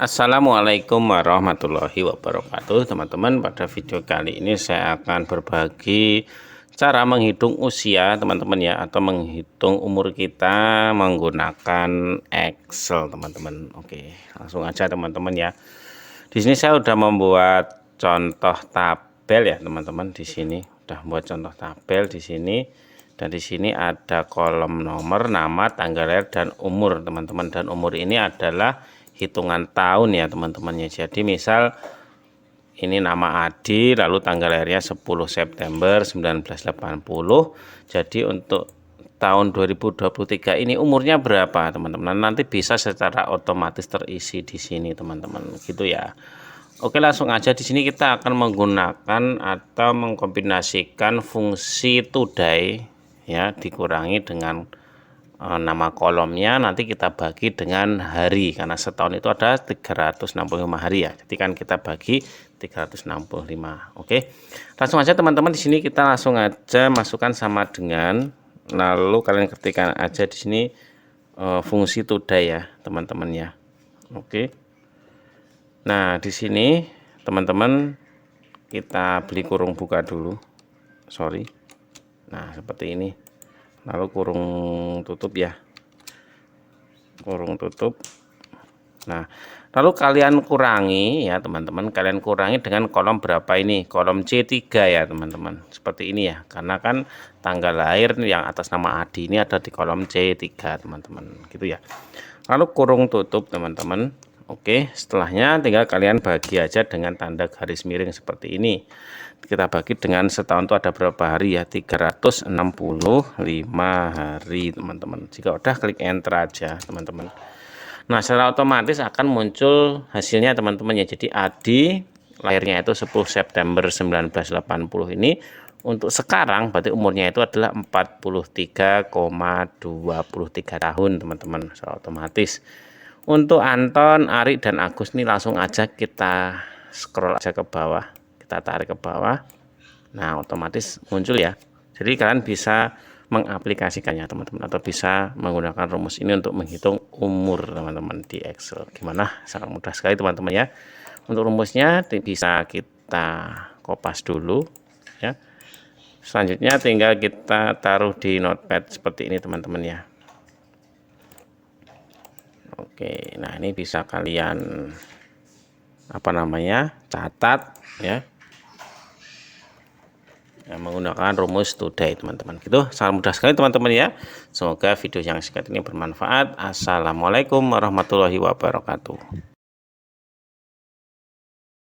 Assalamualaikum warahmatullahi wabarakatuh teman-teman. Pada video kali ini saya akan berbagi cara menghitung usia teman-teman ya, atau menghitung umur kita menggunakan Excel teman-teman. Oke, langsung aja teman-teman ya. Di sini saya udah membuat contoh tabel ya teman-teman. Di sini udah membuat contoh tabel di sini, dan di sini ada kolom nomor, nama, tanggal lahir, dan umur teman-teman. Dan umur ini adalah hitungan tahun ya teman-teman ya. Jadi misal ini nama Adi, lalu tanggal lahirnya 10 September 1980. Jadi untuk tahun 2023 ini umurnya berapa teman-teman, nanti bisa secara otomatis terisi di sini teman-teman gitu ya. Oke, langsung aja. Di sini kita akan menggunakan atau mengkombinasikan fungsi today ya, dikurangi dengan nama kolomnya, nanti kita bagi dengan hari, karena setahun itu ada 365 hari ya. Jadi kan kita bagi 365. Oke, langsung aja teman-teman. Di sini kita langsung aja masukkan sama dengan, lalu kalian ketikkan aja di sini fungsi today ya teman-teman ya. Oke, nah di sini teman-teman kita beli kurung buka dulu, sorry. Nah seperti ini, lalu kurung tutup ya, kurung tutup. Nah lalu kalian kurangi ya teman-teman, kalian kurangi dengan kolom berapa ini, kolom C3 ya teman-teman, seperti ini ya, karena kan tanggal lahir yang atas nama Adi ini ada di kolom C3 teman-teman gitu ya. Lalu kurung tutup teman-teman. Oke, setelahnya tinggal kalian bagi aja dengan tanda garis miring seperti ini. Kita bagi dengan setahun itu ada berapa hari ya, 365 hari teman-teman. Jika udah, klik enter aja teman-teman. Nah secara otomatis akan muncul hasilnya teman-teman ya. Jadi Adi lahirnya itu 10 September 1980 ini, untuk sekarang berarti umurnya itu adalah 43,23 tahun teman-teman, secara otomatis. Untuk Anton, Ari, dan Agus ini langsung aja kita scroll aja ke bawah, kita tarik ke bawah. Nah otomatis muncul ya. Jadi kalian bisa mengaplikasikannya teman-teman, atau bisa menggunakan rumus ini untuk menghitung umur teman-teman di Excel. Gimana? Sangat mudah sekali teman-teman ya. Untuk rumusnya bisa kita kopas dulu ya. Selanjutnya tinggal kita taruh di notepad seperti ini teman-teman ya. Oke, nah ini bisa kalian catat ya, menggunakan rumus today teman-teman gitu. Sangat mudah sekali teman-teman ya. Semoga video yang singkat ini bermanfaat. Assalamualaikum warahmatullahi wabarakatuh.